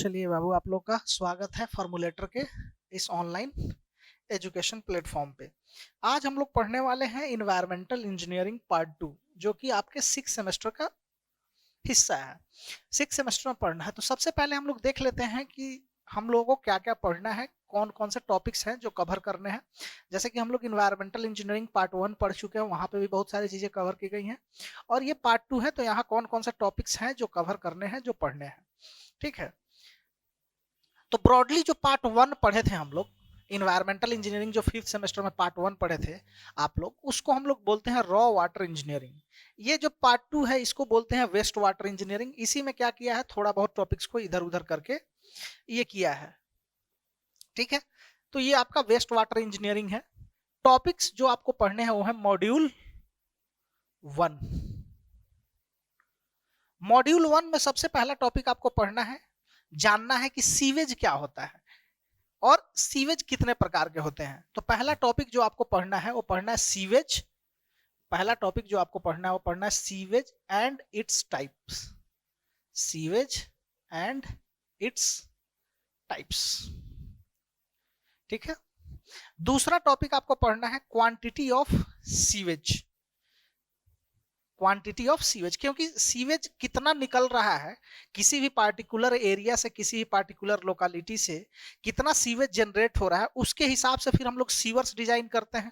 चलिए बाबू, आप लोग का स्वागत है फॉर्मूलेटर के इस ऑनलाइन एजुकेशन प्लेटफॉर्म पे। आज हम लोग पढ़ने वाले हैं इन्वायरमेंटल इंजीनियरिंग पार्ट 2, जो कि आपके 6 सेमेस्टर का हिस्सा है। 6 सेमेस्टर में पढ़ना है, तो सबसे पहले हम लोग देख लेते हैं कि हम लोगों को क्या क्या पढ़ना है, कौन कौन से टॉपिक्स हैं जो कवर करने हैं। जैसे कि हम लोग इन्वायरमेंटल इंजीनियरिंग पार्ट 1 पढ़ चुके हैं, वहां पे भी बहुत सारी चीजें कवर की गई हैं। और ये पार्ट 2 है, तो यहाँ कौन कौन से टॉपिक्स हैं जो कवर करने हैं, जो पढ़ने हैं। ठीक है, तो ब्रॉडली जो पार्ट 1 पढ़े थे हम लोग, इन्वायरमेंटल इंजीनियरिंग जो 5th सेमेस्टर में पार्ट 1 पढ़े थे आप लोग, उसको हम लोग बोलते हैं रॉ वाटर इंजीनियरिंग। ये जो पार्ट 2 है, इसको बोलते हैं वेस्ट वाटर इंजीनियरिंग। इसी में क्या किया है, थोड़ा बहुत टॉपिक्स को इधर उधर करके ये किया है। ठीक है, तो ये आपका वेस्ट वाटर इंजीनियरिंग है। टॉपिक्स जो आपको पढ़ने हैं वो है मॉड्यूल 1। मॉड्यूल 1 में सबसे पहला टॉपिक आपको पढ़ना है, जानना है कि सीवेज क्या होता है और सीवेज कितने प्रकार के होते हैं। तो पहला टॉपिक जो आपको पढ़ना है वो पढ़ना है सीवेज। पहला टॉपिक जो आपको पढ़ना है वो पढ़ना है sewage and its types. Sewage and its types. ठीक है, दूसरा टॉपिक आपको पढ़ना है quantity of sewage. Quantity of sewage, क्योंकि सीवेज कितना निकल रहा है किसी भी पार्टिकुलर एरिया से, किसी भी पार्टिकुलर लोकेलिटी से कितना सीवेज जनरेट हो रहा है, उसके हिसाब से फिर हम लोग सीवर्स डिजाइन करते हैं,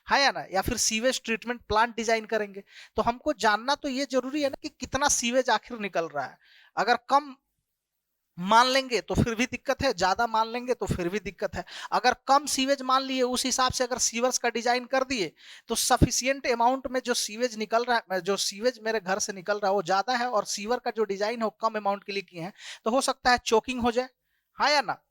है या ना, या फिर सीवेज ट्रीटमेंट प्लांट डिजाइन करेंगे। तो हमको जानना तो ये जरूरी है ना कि कितना सीवेज आखिर निकल रहा है। अगर कम मान लेंगे तो फिर भी दिक्कत है, ज्यादा मान लेंगे तो फिर भी दिक्कत है। अगर कम सीवेज मान लिए, उस हिसाब से अगर सीवर्स का डिजाइन कर दिए, तो सफिशियंट अमाउंट में जो सीवेज निकल रहा है, जो सीवेज मेरे घर से निकल रहा है वो ज्यादा है, और सीवर का जो डिजाइन है वो कम अमाउंट के लिए किए हैं, तो हो सकता है चोकिंग हो जाए, हाँ या ना।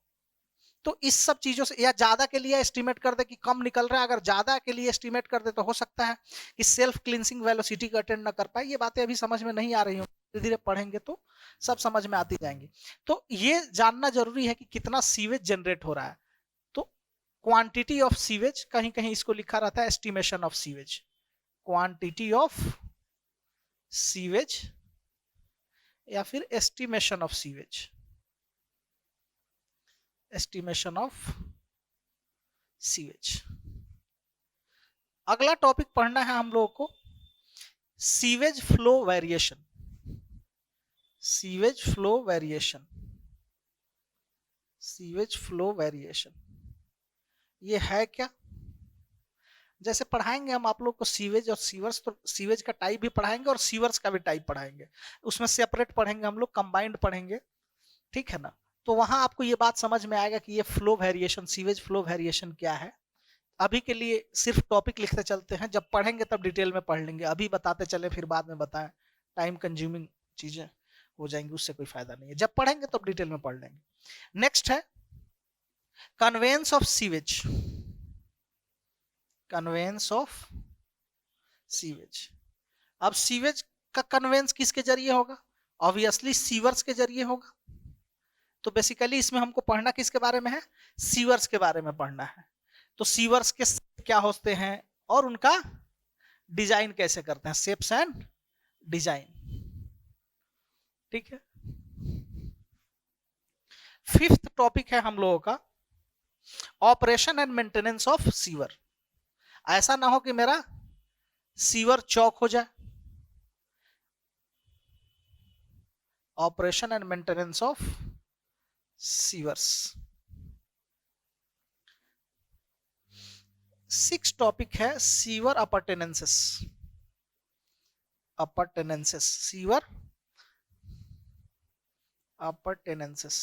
तो इस सब चीजों से, या ज्यादा के लिए एस्टिमेट कर दे कि कम निकल रहा है, अगर ज्यादा के लिए एस्टिमेट कर दे तो हो सकता है कि सेल्फ क्लींसिंग वेलोसिटी को अटेंड ना कर पाए। ये बातें अभी समझ में नहीं आ रही हो, धीरे धीरे पढ़ेंगे तो सब समझ में आती जाएंगी। तो ये जानना जरूरी है कि कितना सीवेज जनरेट हो रहा है। तो क्वांटिटी ऑफ सीवेज, कहीं कहीं इसको लिखा रहता है estimation of sewage. Quantity of sewage या फिर estimation of sewage. Estimation of sewage. अगला टॉपिक पढ़ना है हम लोगों को sewage flow variation. Sewage flow variation. Sewage flow variation ये है क्या? जैसे पढ़ाएंगे हम आप लोग को सीवेज और सीवर्स, तो सीवेज का टाइप भी पढ़ाएंगे और सीवर्स का भी टाइप पढ़ाएंगे। उसमें सेपरेट पढ़ेंगे हम लोग, कंबाइंड पढ़ेंगे। ठीक है ना, तो वहां आपको ये बात समझ में आएगा कि ये flow variation, sewage flow variation क्या है। अभी के लिए सिर्फ टॉपिक लिखते चलते हैं, जब पढ़ेंगे तब डिटेल में पढ़ लेंगे। अभी बताते चले फिर बाद में बताएं, टाइम कंज्यूमिंग चीजें हो जाएंगी, उससे कोई फायदा नहीं है। जब पढ़ेंगे तब डिटेल में पढ़ लेंगे। नेक्स्ट है conveyance of sewage. Conveyance of sewage. अब सीवेज का कन्वेंस किसके जरिए होगा? ऑब्वियसली सीवर्स के जरिए होगा। तो बेसिकली इसमें हमको पढ़ना किसके बारे में है? सीवर्स के बारे में पढ़ना है। तो सीवर्स के क्या होते हैं और उनका डिजाइन कैसे करते हैं, शेप्स एंड डिजाइन। ठीक है, फिफ्थ टॉपिक है हम लोगों का operation and maintenance of sewer. ऐसा ना हो कि मेरा सीवर चौक हो जाए। Operation and maintenance of sewers. 6 topic है सीवर अपर्टेनेंसेस। अपर्टेनेंसेस, सीवर अपर्टेनेंसेस।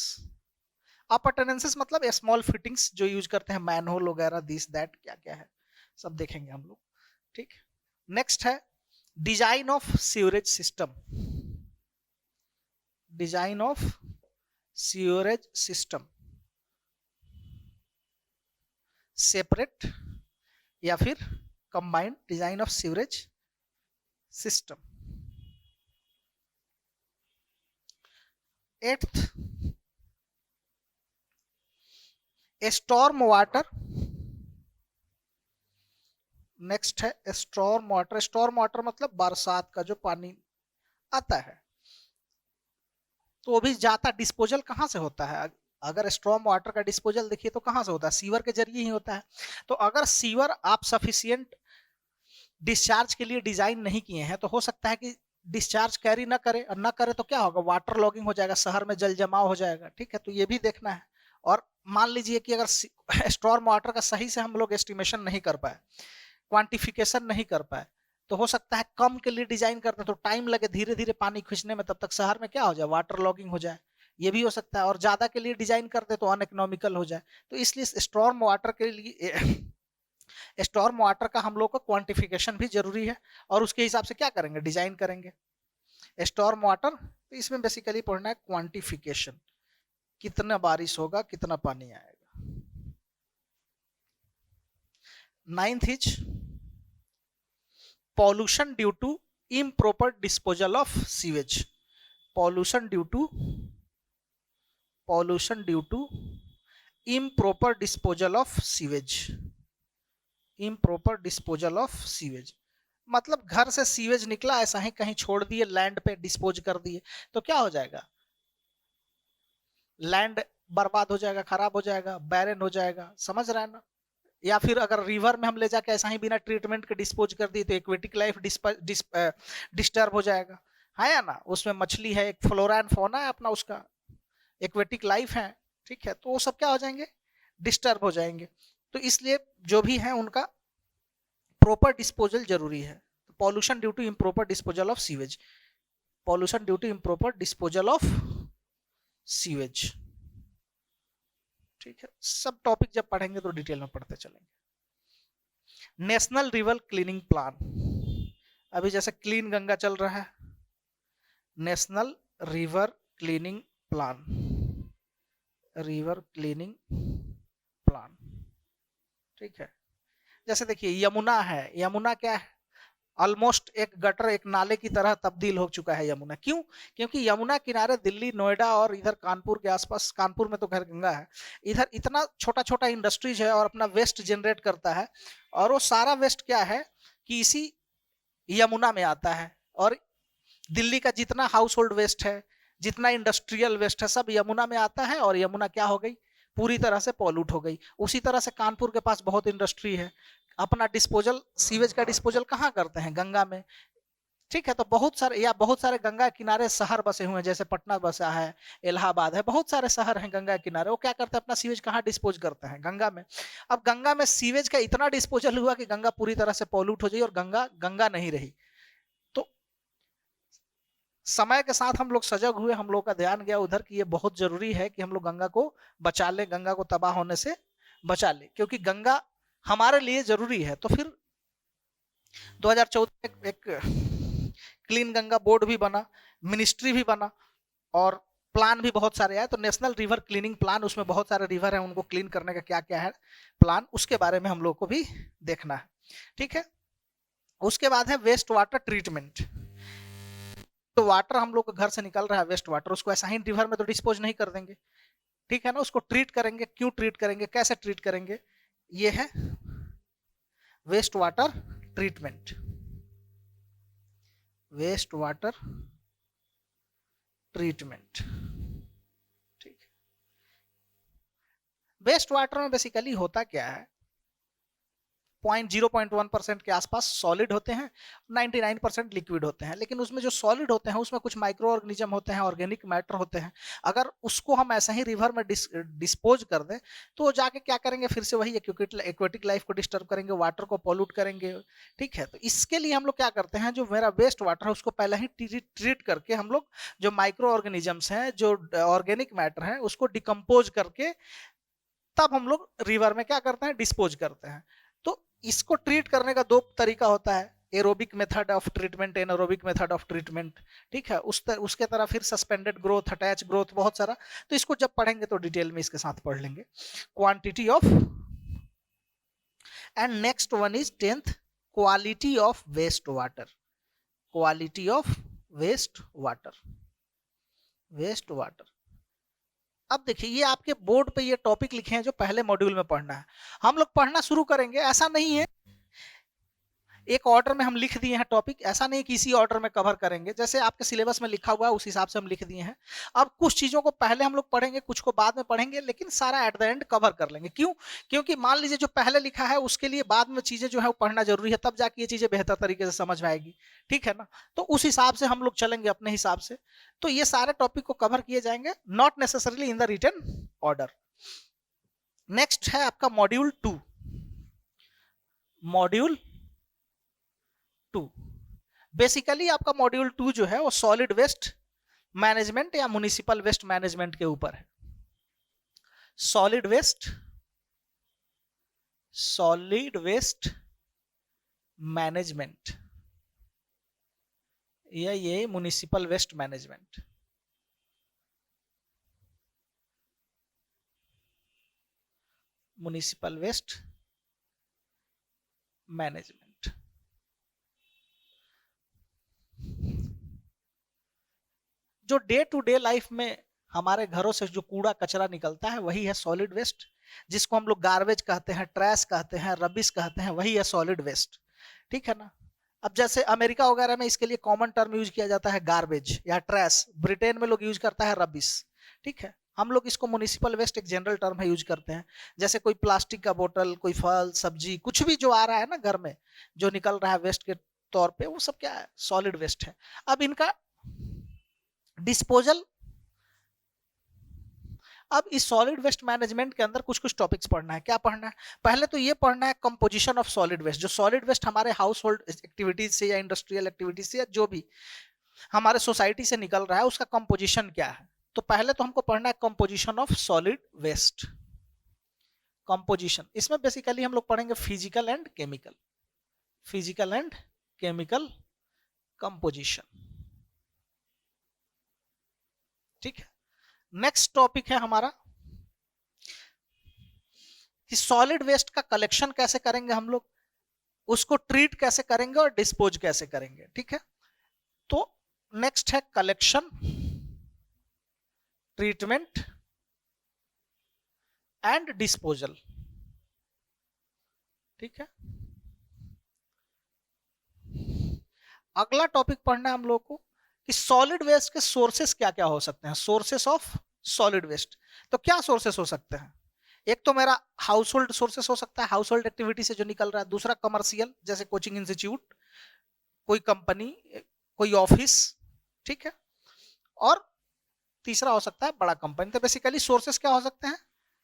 अपर्टेनेंसेस मतलब स्मॉल फिटिंग्स जो यूज करते हैं, मैनहोल वगैरह, दिस दैट क्या क्या है सब देखेंगे हम लोग। ठीक, नेक्स्ट है design of sewerage system. Design of sewerage system, separate या फिर combined design of sewerage system. 8th storm water. Next है स्टॉर्म वाटर। स्टॉर्म वाटर मतलब बरसात का जो पानी आता है। तो वो भी जाता, डिस्पोजल कहाँ से होता है? अगर स्ट्रॉम वाटर का डिस्पोजल देखिए तो कहाँ से होता है? सीवर के जरिए ही होता है। तो अगर सीवर आप सफिशियंट डिस्चार्ज के लिए डिजाइन नहीं किए हैं तो हो सकता है कि डिस्चार्ज कैरी ना करे, और ना करे तो क्या होगा? वाटर लॉगिंग हो जाएगा, शहर में जल जमाव हो जाएगा। ठीक है, तो ये भी देखना है। और मान लीजिए कि अगर स्टॉर्म वाटर का सही से हम लोग एस्टिमेशन नहीं कर पाए, क्वांटिफिकेशन नहीं कर पाए, तो हो सकता है कम के लिए डिजाइन करते तो टाइम लगे धीरे धीरे पानी खींचने में, तब तक शहर में क्या हो जाए? वाटर लॉगिंग हो जाए। ये भी हो सकता है। और ज्यादा के लिए डिजाइन करते तो अनइकोनॉमिकल हो जाए। तो इसलिए स्टॉर्म वाटर के लिए स्टॉर्म वाटर का हम लोग का क्वांटिफिकेशन भी जरूरी है, और उसके हिसाब से क्या करेंगे? डिजाइन करेंगे। स्टॉर्म वाटर, तो इसमें बेसिकली पढ़ना है क्वांटिफिकेशन, कितना बारिश होगा, कितना पानी आएगा। 9th is pollution due to improper disposal of sewage. pollution due to improper disposal of sewage. improper disposal of sewage मतलब घर से सीवेज निकला, ऐसा ही कहीं छोड़ दिए, लैंड पे डिस्पोज कर दिए, तो क्या हो जाएगा? लैंड बर्बाद हो जाएगा, खराब हो जाएगा, बैरन हो जाएगा। समझ रहे हैं ना? या फिर अगर रिवर में हम ले जाके ऐसा ही बिना ट्रीटमेंट के डिस्पोज कर दिए तो एक्वेटिक लाइफ डिस्टर्ब हो जाएगा, है या ना? उसमें मछली है, एक फ्लोरा एंड फौना है अपना, उसका एक्वेटिक लाइफ है। ठीक है, तो वो सब क्या हो जाएंगे? डिस्टर्ब हो जाएंगे। तो इसलिए जो भी है उनका प्रॉपर डिस्पोजल जरूरी है। Pollution due to improper disposal of sewage, pollution due to improper disposal of sewage. ठीक है, सब टॉपिक जब पढ़ेंगे तो डिटेल में पढ़ते चलेंगे। नेशनल रिवर क्लीनिंग प्लान, अभी जैसे क्लीन गंगा चल रहा है, national river cleaning plan, river cleaning plan. ठीक है, जैसे देखिए यमुना है, यमुना क्या है? ऑलमोस्ट एक गटर, एक नाले की तरह तब्दील हो चुका है यमुना। क्यों? क्योंकि यमुना किनारे दिल्ली, नोएडा और इधर कानपुर के आसपास, कानपुर में तो खैर गंगा है, इधर इतना छोटा छोटा इंडस्ट्रीज है और अपना वेस्ट जनरेट करता है, और वो सारा वेस्ट क्या है कि इसी यमुना में आता है। और दिल्ली का जितना हाउस होल्ड वेस्ट है, जितना इंडस्ट्रियल वेस्ट है, सब यमुना में आता है, और यमुना क्या हो गई? पूरी तरह से पॉल्यूट हो गई। उसी तरह से कानपुर के पास बहुत इंडस्ट्री है, अपना डिस्पोजल, सीवेज का डिस्पोजल कहाँ करते हैं? गंगा में। ठीक है, तो बहुत सारे गंगा किनारे शहर बसे हुए हैं, जैसे पटना बसा है, इलाहाबाद है, बहुत सारे शहर हैं गंगा किनारे। वो क्या करते हैं? अपना सीवेज कहाँ डिस्पोज करते हैं? गंगा में। अब गंगा में सीवेज का इतना डिस्पोजल हुआ कि गंगा पूरी तरह से पॉल्यूट हो गई और गंगा गंगा नहीं रही। तो समय के साथ हम लोग सजग हुए, हम लोग का ध्यान गया उधर कि ये बहुत जरूरी है कि हम लोग गंगा को बचा ले, गंगा को तबाह होने से बचा ले, क्योंकि गंगा हमारे लिए जरूरी है। तो फिर 2014 में एक क्लीन गंगा बोर्ड भी बना, मिनिस्ट्री भी बना, और प्लान भी बहुत सारे आए। तो नेशनल रिवर क्लीनिंग प्लान, उसमें बहुत सारे रिवर हैं, उनको क्लीन करने का क्या क्या है प्लान, उसके बारे में हम लोग को भी देखना है। ठीक है, उसके बाद है वेस्ट वाटर ट्रीटमेंट। तो वाटर हम लोग घर से निकल रहा है, वेस्ट वाटर, उसको ऐसा ही रिवर में तो डिस्पोज नहीं कर देंगे। ठीक है ना? उसको ट्रीट करेंगे। क्यों ट्रीट करेंगे? कैसे ट्रीट करेंगे? ये है waste water treatment, waste water treatment. ठीक है, वेस्ट वाटर में बेसिकली होता क्या है? 0.1% के आसपास सॉलिड होते हैं, 99% लिक्विड होते हैं। लेकिन उसमें जो सॉलिड होते हैं उसमें कुछ माइक्रो ऑर्गेनिज्म होते हैं, ऑर्गेनिक मैटर होते हैं। अगर उसको हम ऐसा ही रिवर में डिस्पोज कर दें तो जाके क्या करेंगे? फिर से वही एक्वेटिक लाइफ को डिस्टर्ब करेंगे, वाटर को पॉल्यूट करेंगे। ठीक है, तो इसके लिए हम लोग क्या करते हैं? जो मेरा वेस्ट वाटर है उसको पहले ही ट्रीट करके हम लोग जो माइक्रो ऑर्गेनिजम्स हैं, जो ऑर्गेनिक मैटर है, उसको डिकम्पोज करके तब हम लोग रिवर में क्या करते हैं? डिस्पोज करते हैं। तो इसको ट्रीट करने का दो तरीका होता है, aerobic method of treatment, anaerobic method of treatment. ठीक है, उसके तरह फिर सस्पेंडेड ग्रोथ, अटैच ग्रोथ, बहुत सारा। तो इसको जब पढ़ेंगे तो डिटेल में इसके साथ पढ़ लेंगे। Quantity of, and next one is 10th, quality of waste water, quality of waste water, waste water. अब देखिए ये आपके बोर्ड पे ये टॉपिक लिखे हैं जो पहले मॉड्यूल में पढ़ना है। हम लोग पढ़ना शुरू करेंगे, ऐसा नहीं है एक ऑर्डर में हम लिख दिए हैं टॉपिक, ऐसा नहीं कि इसी ऑर्डर में कवर करेंगे, जैसे आपके सिलेबस में लिखा हुआ है उस हिसाब से हम लिख दिए हैं। अब कुछ चीजों को पहले हम लोग पढ़ेंगे, कुछ को बाद में पढ़ेंगे, लेकिन सारा एट द एंड कवर कर लेंगे। क्यों? क्योंकि मान लीजिए जो पहले लिखा है उसके लिए बाद में चीजें जो है वो पढ़ना जरूरी है, तब जाके ये चीजें बेहतर तरीके से समझ में आएगी। ठीक है ना? तो उस हिसाब से हम लोग चलेंगे अपने हिसाब से। तो ये सारे टॉपिक को कवर किए जाएंगे, not necessarily in the written order. Next है आपका मॉड्यूल 2। मॉड्यूल 2 बेसिकली आपका मॉड्यूल 2 जो है वो सॉलिड वेस्ट मैनेजमेंट या म्युनिसिपल वेस्ट मैनेजमेंट के ऊपर है। सॉलिड वेस्ट मैनेजमेंट या ये municipal waste management. Municipal waste management जो डे टू डे लाइफ में हमारे घरों से जो कूड़ा कचरा निकलता है वही है सॉलिड वेस्ट, जिसको हम लोग गार्बेज कहते हैं, ट्रैश कहते हैं, रबिश कहते हैं, वही है सॉलिड वेस्ट। ठीक है ना? अब जैसे अमेरिका वगैरह में इसके लिए कॉमन टर्म यूज किया जाता है गार्बेज या ट्रैश, ब्रिटेन में लोग यूज करता है रबिश। ठीक है? हम लोग इसको म्युनिसिपल वेस्ट एक जनरल टर्म है यूज करते हैं। जैसे कोई प्लास्टिक का बोतल, कोई फल सब्जी, कुछ भी जो आ रहा है ना घर में जो निकल रहा है वेस्ट के तौर पे, वो सब क्या है? सॉलिड वेस्ट है। अब इनका डिस्पोजल, अब इस सॉलिड वेस्ट मैनेजमेंट के अंदर कुछ कुछ टॉपिक्स पढ़ना है। क्या पढ़ना है? पहले तो ये पढ़ना है कंपोजिशन ऑफ सॉलिड वेस्ट। जो सॉलिड वेस्ट हमारे हाउस होल्ड एक्टिविटीज से या इंडस्ट्रियल एक्टिविटीज से या जो भी हमारे सोसाइटी से निकल रहा है उसका कंपोजिशन क्या है। तो पहले तो हमको पढ़ना है composition of solid waste. Composition, इसमें बेसिकली हम लोग पढ़ेंगे physical and chemical, physical and chemical composition. ठीक है? नेक्स्ट टॉपिक है हमारा कि सॉलिड वेस्ट का कलेक्शन कैसे करेंगे हम लोग, उसको ट्रीट कैसे करेंगे और डिस्पोज कैसे करेंगे। ठीक है? तो नेक्स्ट है कलेक्शन, ट्रीटमेंट एंड डिस्पोजल। ठीक है? अगला टॉपिक पढ़ना है हम लोग को कि सॉलिड वेस्ट के सोर्सेस क्या क्या हो सकते हैं। सोर्सेस ऑफ सॉलिड वेस्ट, तो क्या सोर्सेस हो सकते हैं? एक तो मेरा हाउस होल्ड सोर्सेस हो सकता है, हाउस होल्ड एक्टिविटी से जो निकल रहा है। दूसरा कमर्शियल, जैसे कोचिंग इंस्टीट्यूट, कोई कंपनी, कोई ऑफिस। ठीक है? और तीसरा हो सकता है बड़ा कंपनी। तो बेसिकली सोर्सेस क्या हो सकते हैं?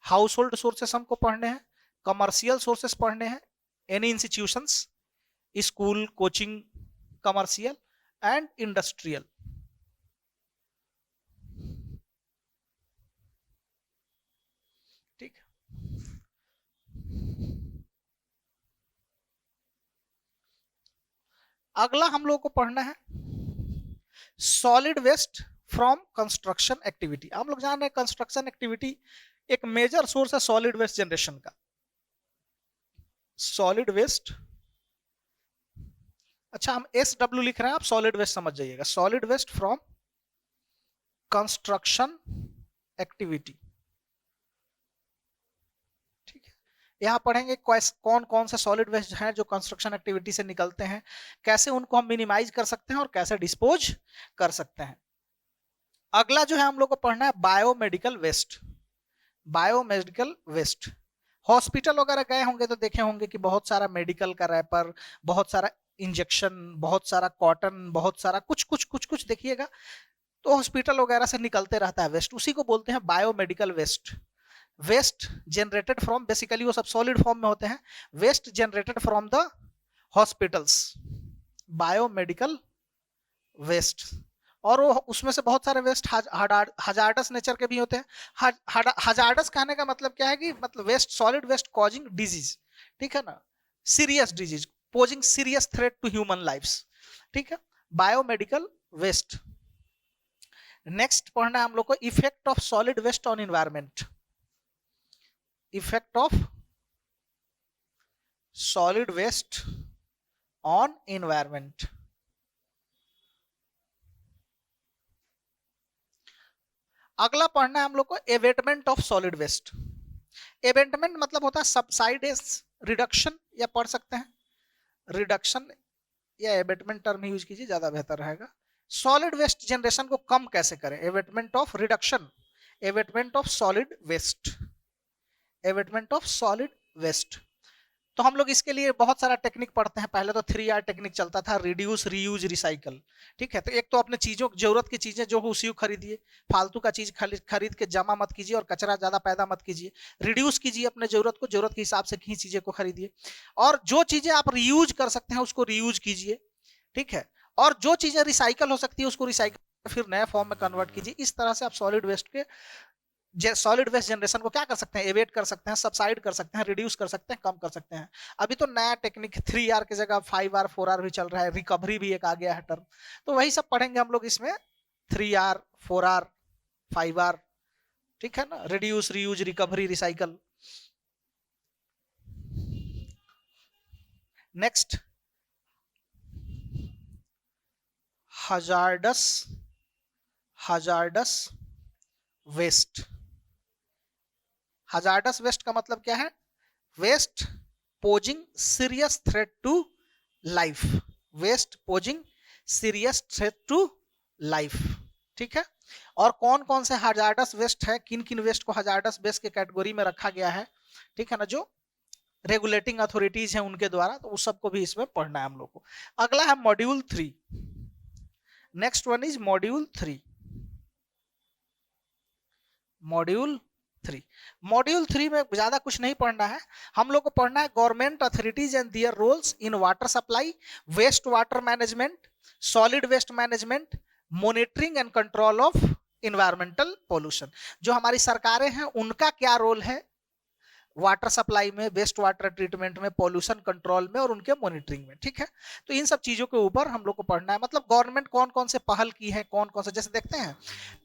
हाउस होल्ड सोर्सेस हमको पढ़ने हैं, कमर्शियल सोर्सेस पढ़ने हैं, any institutions, school, coaching, commercial and industrial. ठीक। अगला हम लोग को पढ़ना है solid waste from construction activity. हम लोग जान रहे हैं कंस्ट्रक्शन एक्टिविटी एक मेजर सोर्स है सॉलिड वेस्ट जनरेशन का। सॉलिड वेस्ट, अच्छा हम SW लिख रहे हैं, आप सॉलिड वेस्ट समझ जाइएगा। Solid waste from construction activity. ठीक है? यहां पढ़ेंगे कौन कौन से सॉलिड वेस्ट हैं जो कंस्ट्रक्शन एक्टिविटी से निकलते हैं, कैसे उनको हम मिनिमाइज कर सकते हैं और कैसे डिस्पोज कर सकते हैं। अगला जो है हम लोग को पढ़ना है biomedical waste. Biomedical waste, hospital वगैरह गए होंगे तो देखे होंगे कि बहुत सारा मेडिकल का रैपर, बहुत सारा इंजेक्शन, बहुत सारा कॉटन, बहुत सारा कुछ कुछ कुछ कुछ देखिएगा तो हॉस्पिटल वगैरह से निकलते रहता है वेस्ट, उसी को बोलते हैं biomedical waste. Waste generated from, basically वो सब सॉलिड फॉर्म में होते हैं, waste generated from the hospitals, biomedical waste. और वो उसमें से बहुत सारे वेस्ट हजार्डस नेचर के भी होते हैं। हजार्डस कहने का मतलब क्या है कि मतलब waste, solid waste causing disease. ठीक है ना? Serious disease, posing serious threat to human lifes. ठीक है? Biomedical waste. नेक्स्ट पढ़ना है हम लोग को effect of solid waste on environment. Effect of solid waste on environment. अगला पढ़ना है हम लोग को abatement of solid waste. Abatement मतलब होता है सबसाइडेंस, रिडक्शन, या पढ़ सकते हैं रिडक्शन या एबेटमेंट टर्म यूज कीजिए, ज्यादा बेहतर रहेगा। सॉलिड वेस्ट जनरेशन को कम कैसे करें? Abatement of reduction, abatement of solid waste, abatement of solid waste. तो हम लोग इसके लिए बहुत सारा टेक्निक पढ़ते हैं। पहले तो 3R टेक्निक चलता था, रिड्यूस, रीयूज, रिसाइकल। ठीक है, तो एक तो अपने चीजों, जरूरत की चीजें जो हो उसी को खरीदिए, फालतू का चीज खरीद के जमा मत कीजिए और कचरा ज्यादा पैदा मत कीजिए। रिड्यूस कीजिए अपने जरूरत को, जरूरत के हिसाब से ही चीजें को खरीदिए। और जो चीजें आप रीयूज कर सकते हैं उसको रीयूज कीजिए। ठीक है, और जो चीजें रिसाइकल हो सकती है उसको रिसाइकल फिर नए फॉर्म में कन्वर्ट कीजिए। इस तरह से आप सॉलिड वेस्ट के, सॉलिड वेस्ट जनरेशन को क्या कर सकते हैं? एवेट कर सकते हैं, सबसाइड कर सकते हैं, रिड्यूस कर सकते हैं, कम कर सकते हैं। अभी तो नया टेक्निक 3R की जगह 5R 4R भी चल रहा है, रिकवरी भी एक आ गया है टर्म। तो वही सब पढ़ेंगे हम लोग इसमें, 3R 4R 5R। ठीक है ना, reduce, reuse, recovery, recycle. Next, hazardous, hazardous waste. Hazardous waste का मतलब क्या है? Waste posing serious threat to life, waste posing serious threat to life. ठीक है, और कौन कौन से हजार्डस वेस्ट है, किन किन वेस्ट को हजार्डस वेस्ट के कैटेगरी में रखा गया है, ठीक है ना, जो रेगुलेटिंग अथॉरिटीज हैं उनके द्वारा, तो उस सबको भी इसमें पढ़ना है हम लोग को। अगला है module 3। Next one is module 3। Module 3, module 3 में ज्यादा कुछ नहीं पढ़ना है। हम लोग को पढ़ना है government authorities and their roles in water supply, waste water management, solid waste management, monitoring and control of environmental pollution. जो हमारी सरकारें हैं उनका क्या रोल है वाटर सप्लाई में, वेस्ट वाटर ट्रीटमेंट में, पॉल्यूशन कंट्रोल में और उनके मॉनिटरिंग में। ठीक है, तो इन सब चीजों के ऊपर हम लोग को पढ़ना है। मतलब गवर्नमेंट कौन कौन से पहल की है, कौन कौन से, जैसे देखते हैं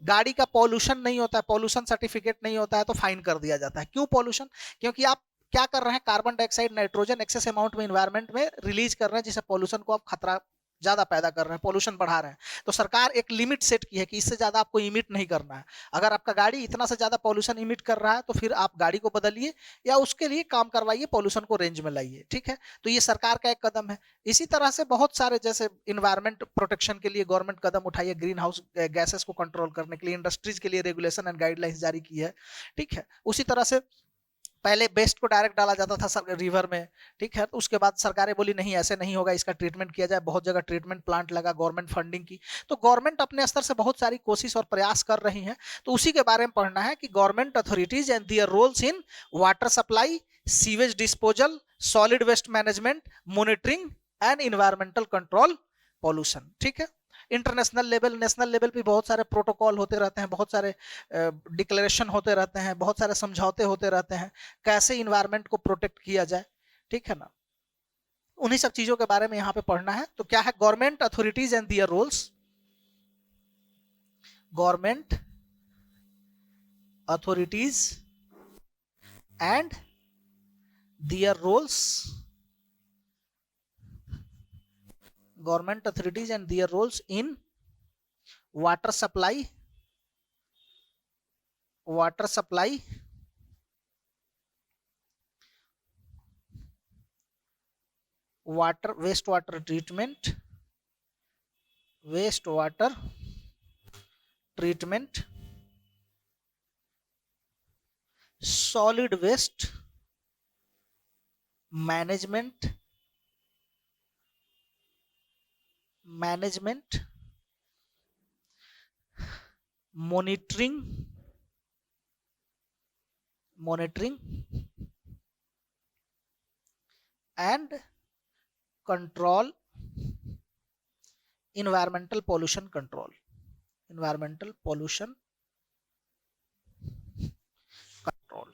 गाड़ी का पॉल्यूशन नहीं होता है, पॉल्यूशन सर्टिफिकेट नहीं होता है तो फाइन कर दिया जाता है। क्यों पॉल्यूशन? क्योंकि आप क्या कर रहे हैं, carbon dioxide, nitrogen excess amount में इन्वायरमेंट में रिलीज कर रहे हैं, जिससे पॉल्यूशन को आप खतरा ज्यादा पैदा कर रहे हैं, पॉल्यूशन बढ़ा रहे हैं। तो सरकार एक लिमिट सेट की है कि इससे ज्यादा आपको इमिट नहीं करना है। अगर आपका गाड़ी इतना से ज्यादा पॉल्यूशन इमिट कर रहा है तो फिर आप गाड़ी को बदलिए या उसके लिए काम करवाइए, पॉल्यूशन को रेंज में लाइए। ठीक है, तो ये सरकार का एक कदम है। इसी तरह से बहुत सारे, जैसे इन्वायरमेंट प्रोटेक्शन के लिए गवर्नमेंट कदम उठाई है, ग्रीन हाउस गैसेस को कंट्रोल करने के लिए इंडस्ट्रीज के लिए रेगुलेशन एंड गाइडलाइंस जारी की है। ठीक है, उसी तरह से पहले वेस्ट को डायरेक्ट डाला जाता था रिवर में। ठीक है, तो उसके बाद सरकारें बोली नहीं ऐसे नहीं होगा, इसका ट्रीटमेंट किया जाए। बहुत जगह ट्रीटमेंट प्लांट लगा, गवर्नमेंट फंडिंग की। तो गवर्नमेंट अपने स्तर से बहुत सारी कोशिश और प्रयास कर रही है। तो उसी के बारे में पढ़ना है कि government authorities and their roles in water supply, sewage disposal, solid waste management, monitoring and environmental control, pollution. ठीक है, इंटरनेशनल लेवल, नेशनल लेवल पे बहुत सारे प्रोटोकॉल होते रहते हैं, बहुत सारे डिक्लेरेशन होते रहते हैं, बहुत सारे समझौते होते रहते हैं, कैसे इन्वायरमेंट को प्रोटेक्ट किया जाए। ठीक है ना, उन्हीं सब चीजों के बारे में यहाँ पे पढ़ना है। तो क्या है, government authorities and their roles, government authorities and their roles, government authorities and their roles in water supply, water supply, water waste water treatment, waste water treatment, solid waste management, management, monitoring, monitoring and control, environmental pollution control, environmental pollution control।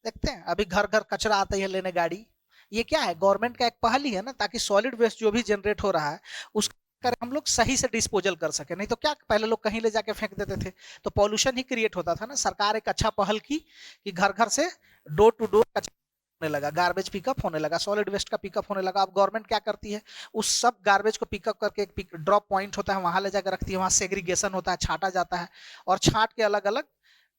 देखते हैं अभी घर घर कचरा आता है लेने गाड़ी, ये क्या है, गवर्नमेंट का एक पहल ही है ना, ताकि सॉलिड वेस्ट जो भी जनरेट हो रहा है उसका हम लोग सही से डिस्पोजल कर सके। नहीं तो क्या पहले लोग कहीं ले जाके फेंक देते थे तो पॉल्यूशन ही क्रिएट होता था ना। सरकार एक अच्छा पहल की कि घर घर से डोर टू डोर कचरा होने लगा, गार्बेज पिकअप होने लगा, सॉलिड वेस्ट का पिकअप होने लगा। अब गवर्नमेंट क्या करती है, उस सब गार्बेज को पिकअप करके एक ड्रॉप पॉइंट होता है वहां ले जाकर रखती है, वहां सेग्रीगेशन होता है, छाटा जाता है और छाट के अलग अलग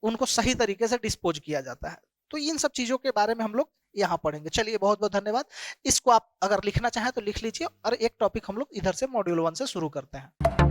उनको सही तरीके से डिस्पोज किया जाता है। तो इन सब चीजों के बारे में हम लोग यहाँ पढ़ेंगे। चलिए बहुत बहुत धन्यवाद। इसको आप अगर लिखना चाहें तो लिख लीजिए, और एक टॉपिक हम लोग इधर से मॉड्यूल 1 से शुरू करते हैं।